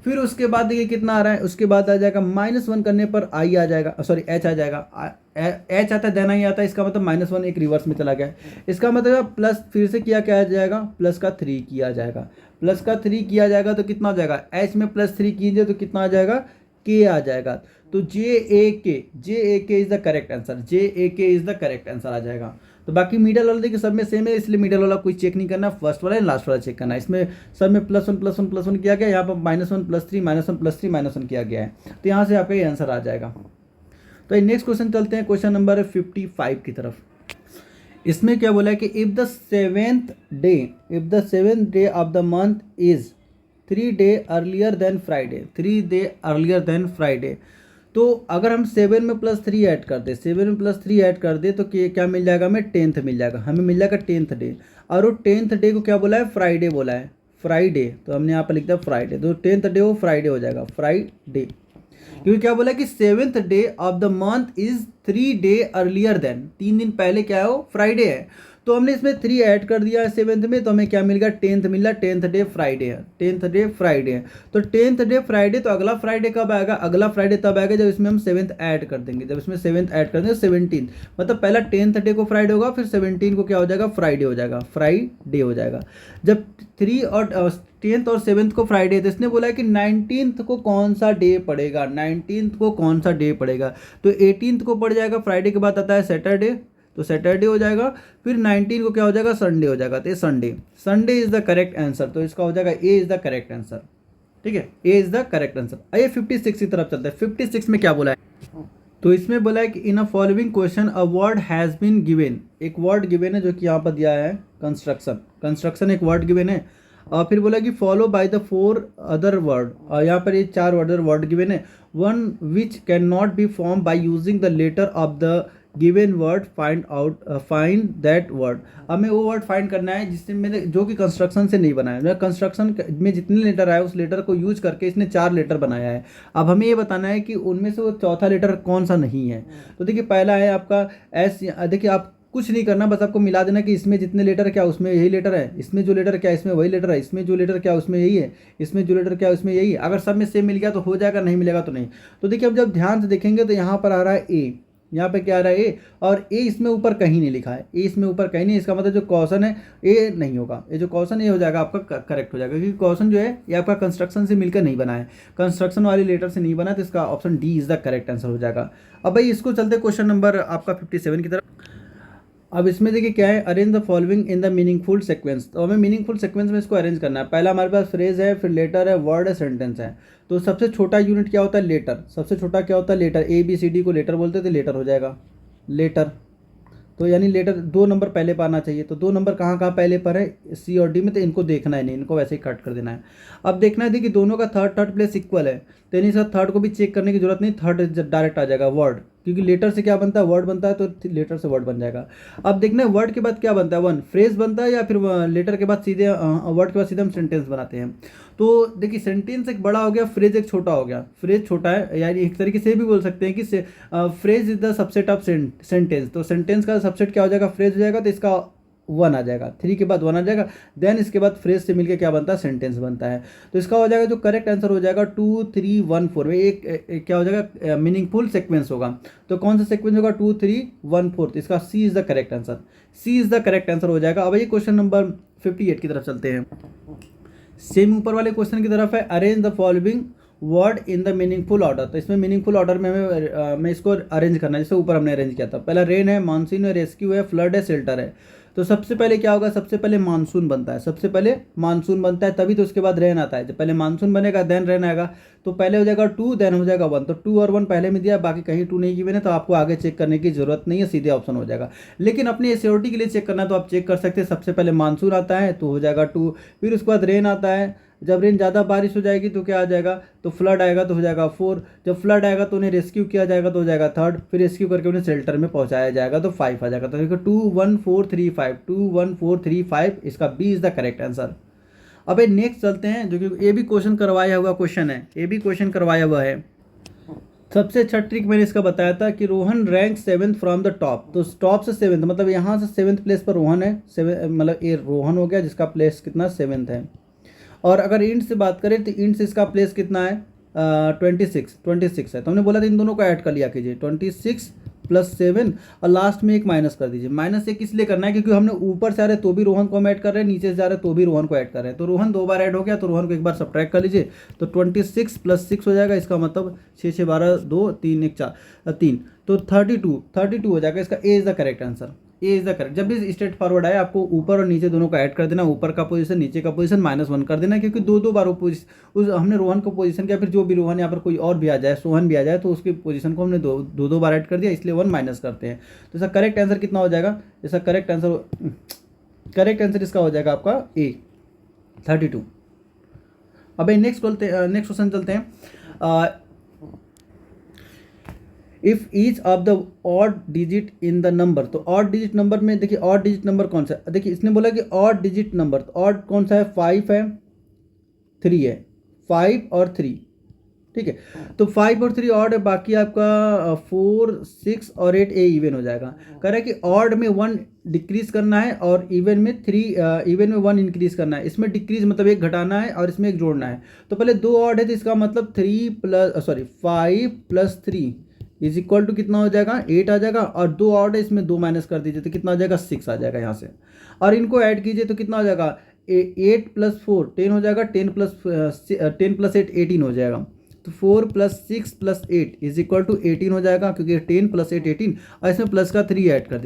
फिर उसके बाद देखिए कितना आ रहा है, उसके बाद आ जाएगा -1 करने पर आई आ जाएगा, सॉरी एच आ जाएगा, एच आता है देन आई आता है, इसका मतलब -1 एक रिवर्स में चला गया। इसका मतलब प्लस फिर से क्या आ जाएगा, +3 किया जाएगा, +3 किया जाएगा, तो कितना आ जाएगा, एच में +3 कीजिए तो कितना आ जाएगा, के आ जाएगा। तो जे ए के इज द करेक्ट आंसर आ जाएगा। तो बाकी मिडल वाला देखिए सब में सेम है, इसलिए मिडल वाला कोई चेक नहीं करना, फर्स्ट वाला या लास्ट वाला चेक करना। इसमें सब में +1 किया गया, यहाँ पर -1 +3 -1 किया गया है, तो यहाँ से आपका ये आंसर आ जाएगा। तो नेक्स्ट क्वेश्चन चलते हैं, क्वेश्चन नंबर 55 की तरफ। इसमें क्या बोला है कि if the seventh day of the month is 3 day earlier than Friday, तो अगर हम 7 में +3 ऐड कर दे, तो क्या मिल जाएगा, हमें 10th मिल जाएगा, 10th डे। और वो 10th डे को क्या बोला है, फ्राइडे बोला है, तो हमने यहाँ पर लिख दिया फ्राइडे, तो 10th डे वो फ्राइडे हो जाएगा, फ्राइडे। क्योंकि क्या बोला है कि 7th day of the month is 3 day earlier than, 3 दिन पहले क्या है वो फ्राइडे है। तो हमने इसमें 3 ऐड कर दिया है 7th में, तो हमें क्या मिल गया, 10th मिल रहा, 10th डे फ्राइडे है, 10th डे फ्राइडे है। तो 10th डे फ्राइडे, तो अगला फ्राइडे कब आएगा, अगला फ्राइडे तब आएगा जब इसमें हम 7th ऐड कर देंगे, जब इसमें 7th ऐड कर देंगे 17, मतलब पहला 10th डे को फ्राइडे होगा, फिर 17 को क्या हो जाएगा, फ्राइडे हो जाएगा, फ्राइडे हो जाएगा। जब 3 और 10th और 7th को फ्राइडे, तो इसने बोला है कि 19th को कौन सा डे पड़ेगा, 19th को कौन सा डे पड़ेगा, तो 18th को पड़ जाएगा, फ्राइडे के बाद आता है सैटरडे, तो सैटरडे हो जाएगा, फिर 19 को क्या हो जाएगा, संडे हो जाएगा, तो ये Sunday, Sunday is the correct answer, तो इसका हो जाएगा A is the correct answer. ठीक है, ए इज द करेक्ट आंसर। आइए 56 की तरफ चलते हैं। 56 में क्या बोला है, तो इसमें बोला है कि in a following question a word has been given, एक वर्ड गिवन है जो कि यहाँ पर दिया है कंस्ट्रक्शन, कंस्ट्रक्शन एक वर्ड गिवन है, और फिर बोला कि follow by the 4 other word, और यहाँ पर ये 4 अदर वर्ड गिवन है, one which can not be form by using the letter of the given word, find that word. हमें वो वर्ड फाइंड करना है जिससे मैंने, जो कि कंस्ट्रक्शन से नहीं बनाया, मेरा कंस्ट्रक्शन में जितने लेटर आए उस लेटर को यूज करके इसने 4 लेटर बनाया है। अब हमें ये बताना है कि उनमें से वो चौथा लेटर कौन सा नहीं है। तो देखिए पहला है आपका एस, देखिए आप कुछ नहीं करना, बस आपको मिला देना कि इसमें जितने लेटर क्या उसमें यही लेटर है, इसमें जो लेटर क्या इसमें वही लेटर है, इसमें जो लेटर क्या उसमें यही है, इसमें जो लेटर क्या उसमें यही है। अगर सब में सेम मिल गया तो हो जाएगा, नहीं मिलेगा तो नहीं। तो देखिए अब जब ध्यान से देखेंगे तो यहाँ पर आ रहा है ए, यहाँ पे क्या आ रहा है ए, और ए इसमें ऊपर कहीं नहीं लिखा है, ए इसमें ऊपर कहीं नहीं, इसका मतलब जो क्वेश्चन है ए नहीं होगा, ये जो क्वेश्चन ए हो जाएगा आपका करेक्ट हो जाएगा, क्योंकि क्वेश्चन जो है ये आपका कंस्ट्रक्शन से मिलकर नहीं बना है, कंस्ट्रक्शन वाले लेटर से नहीं बना, तो इसका option D is the correct answer हो जाएगा। अब भाई इसको चलते क्वेश्चन नंबर आपका 57 की तरफ। अब इसमें देखिए क्या है, arrange the following in the meaningful sequence, तो हमें मीनिंगफुल सीक्वेंस में इसको अरेंज करना है। पहला हमारे पास फ्रेज है, फिर लेटर है, वर्ड है, सेंटेंस है। तो सबसे छोटा यूनिट क्या होता है, लेटर, सबसे छोटा क्या होता है, letter, A B C D को लेटर बोलते थे, लेटर हो जाएगा लेटर। तो यानी लेटर 2 नंबर पहले पर आना चाहिए, तो 2 नंबर कहाँ कहाँ पहले पर है, सी और डी में, तो इनको देखना है नहीं, इनको वैसे ही कट कर देना है। अब देखना है देखिए दोनों का थर्ड प्लेस इक्वल है, तो यानी इसका थर्ड को भी चेक करने की जरूरत नहीं, थर्ड डायरेक्ट आ जाएगा वर्ड, क्योंकि लेटर से क्या बनता है, वर्ड बनता है, तो लेटर से वर्ड बन जाएगा। अब देखना है वर्ड के बाद क्या बनता है, वन फ्रेज बनता है, या फिर लेटर के बाद सीधे वर्ड के बाद सीधे हम सेंटेंस बनाते हैं। तो देखिए सेंटेंस एक बड़ा हो गया, फ्रेज एक छोटा हो गया, फ्रेज छोटा है, यानी एक तरीके से भी बोल सकते हैं कि phrase is the subset of sentence, तो सेंटेंस का सबसेट क्या हो जाएगा, फ्रेज हो जाएगा, तो इसका 1 आ जाएगा, 3 के बाद 1 आ जाएगा, देन इसके बाद फ्रेज से मिलकर क्या बनता है, सेंटेंस बनता है। तो इसका हो जाएगा जो करेक्ट आंसर हो जाएगा 2 3 1 4 में एक क्या हो जाएगा, मीनिंगफुल सीक्वेंस होगा। तो कौन सा सीक्वेंस होगा, 2 3 1 4, तो इसका C is the correct answer, C is the correct answer हो जाएगा। अब ये क्वेश्चन नंबर 58 की तरफ चलते हैं। सेम ऊपर वाले क्वेश्चन की तरफ है, arrange the following word in the meaningful order. तो इसमें मीनिंगफुल ऑर्डर में मैं इसको अरेंज करना है, जैसे ऊपर हमने अरेंज किया था। पहला रेन है, मानसून है, रेस्क्यू है, फ्लड है, शेल्टर है। तो सबसे पहले क्या होगा, सबसे पहले मानसून बनता है, सबसे पहले मानसून बनता है, तभी तो उसके बाद रेन आता है। जब पहले मानसून बनेगा देन रेन आएगा, तो पहले हो जाएगा 2 देन हो जाएगा 1, तो 2 और 1 पहले में दिया, बाकी कहीं 2 नहीं गिवन है, तो आपको आगे चेक करने की जरूरत नहीं है, सीधे ऑप्शन हो जाएगा। लेकिन अपनी एश्योरिटी के लिए चेक करना है तो आप चेक कर सकते हैं, सबसे पहले मानसून आता है तो हो जाएगा 2, फिर उसके बाद रेन आता है, जब रेन ज़्यादा बारिश हो जाएगी तो क्या आ जाएगा, तो फ्लड आएगा तो हो जाएगा 4, जब फ्लड आएगा तो उन्हें रेस्क्यू किया जाएगा तो हो जाएगा 3rd, फिर रेस्क्यू करके उन्हें शेल्टर में पहुंचाया जाएगा तो 5 आ जाएगा। तो देखो 2 1 4 3 5, 2 1 4 3 5, इसका B is the correct answer. अब नेक्स्ट चलते हैं, जो कि ये भी क्वेश्चन करवाया हुआ क्वेश्चन है, ये भी क्वेश्चन करवाया हुआ है। सबसे अच्छा ट्रिक मैंने इसका बताया था कि Rohan rank 7th from the top, तो टॉप से 7th, मतलब यहाँ से 7th प्लेस पर रोहन है, 7 मतलब ये रोहन हो गया जिसका प्लेस कितना 7th है। और अगर इंट से बात करें तो इंट से इसका प्लेस कितना है, 26 है। तो हमने बोला था इन दोनों को ऐड कर लिया कीजिए, 26 + 7 और लास्ट में एक माइनस कर दीजिए। माइनस एक इसलिए करना है क्योंकि हमने ऊपर से आ रहे तो भी रोहन को हम ऐड कर रहे हैं, नीचे से जा रहे तो भी रोहन को ऐड कर रहे हैं। तो रोहन 2 बार ऐड हो गया, तो रोहन को एक बार सब्ट्रैक्ट कर लीजिए, तो 26 + 6 हो जाएगा, इसका मतलब 6 6 12 2 3 1 4 3, तो 32 हो जाएगा। इसका A is the correct answer, A is the correct. जब भी स्ट्रेट फॉरवर्ड आए आपको ऊपर और नीचे दोनों को ऐड कर देना, ऊपर का पोजीशन नीचे का पोजीशन -1 कर देना, क्योंकि 2 बार उस हमने रोहन को पोजीशन किया, फिर जो भी रोहन यहाँ पर कोई और भी आ जाए, सोहन भी आ जाए, तो उसकी पोजीशन को हमने दो बार ऐड कर दिया, इसलिए 1 माइनस करते हैं। तो इसका करेक्ट आंसर कितना हो जाएगा, इसका करेक्ट आंसर इसका हो जाएगा आपका ए 32। अब नेक्स्ट क्वेश्चन चलते हैं। If each of the odd digit in the number, तो ऑड डिजिट नंबर में देखिए ऑड डिजिट नंबर कौन सा है, देखिए इसने बोला कि ऑड डिजिट नंबर, तो ऑड कौन सा है, 5 है 3 है, 5 और 3, ठीक है। तो 5 और 3 ऑड है, बाकी आपका 4 6 और 8 ए इवन हो जाएगा। कह रहा है कि ऑड में 1 डिक्रीज करना है और इवन में 1 इंक्रीज करना है। इसमें डिक्रीज मतलब एक घटाना है और इसमें एक जोड़ना है। तो पहले 2 ऑड है तो इसका मतलब 5 + 3 इज इक्वल टू कितना हो जाएगा 8 आ जाएगा, और 2 ऑड है इसमें 2 माइनस कर दीजिए तो कितना आ जाएगा 6 आ जाएगा यहाँ से। और इनको ऐड कीजिए तो कितना हो जाएगा 8 + 4 10 हो जाएगा, 10 + 8 18 हो जाएगा। तो 4 + 6 + 8 इज इक्वल टू 18 हो जाएगा, क्योंकि 10 + 8 18, और इसमें प्लस का 3 ऐड कर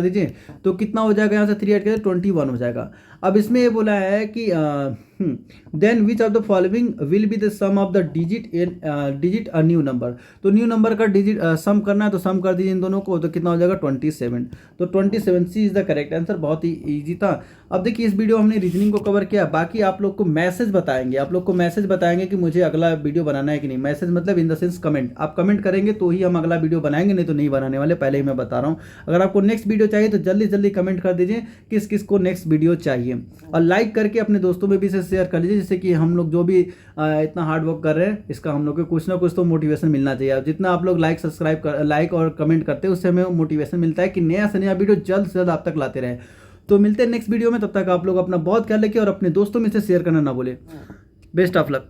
दीजिए, तो कितना हो जाएगा यहाँ से 3 ऐड कर 21 हो जाएगा। अब इसमें ये बोला है कि then which of the following will be the sum of the digit a new number. तो न्यू नंबर का डिजिट सम करना है तो सम कर दीजिए इन दोनों को, तो कितना हो जाएगा 27। तो 27 सी इज द करेक्ट आंसर। बहुत ही ईजी था। अब देखिए इस वीडियो हमने रीजनिंग को कवर किया, बाकी आप लोग को मैसेज बताएंगे कि मुझे अगला वीडियो बनाना है कि नहीं। मैसेज मतलब इन द सेंस कमेंट, आप कमेंट करेंगे तो ही हम अगला वीडियो बनाएंगे, नहीं तो नहीं बनाने वाले, पहले ही मैं बता रहा हूँ। अगर आपको नेक्स्ट वीडियो चाहिए तो जल्दी जल्दी कमेंट कर दीजिए किस किस को नेक्स्ट वीडियो चाहिए, और लाइक करके अपने दोस्तों में भी इसे शेयर कर लीजिए, जिससे कि हम लोग जो भी इतना हार्ड वर्क कर रहे हैं इसका हम लोग को कुछ ना कुछ तो मोटिवेशन मिलना चाहिए। जितना आप लोग लाइक और कमेंट करते हैं उससे हमें मोटिवेशन मिलता है कि नया से नया वीडियो जल्द से जल्द आप तक लाते रहें। तो मिलते हैं नेक्स्ट वीडियो में, तब तक आप लोग अपना बहुत ख्याल रखिए और अपने दोस्तों में से शेयर करना ना भूलें। Best of luck.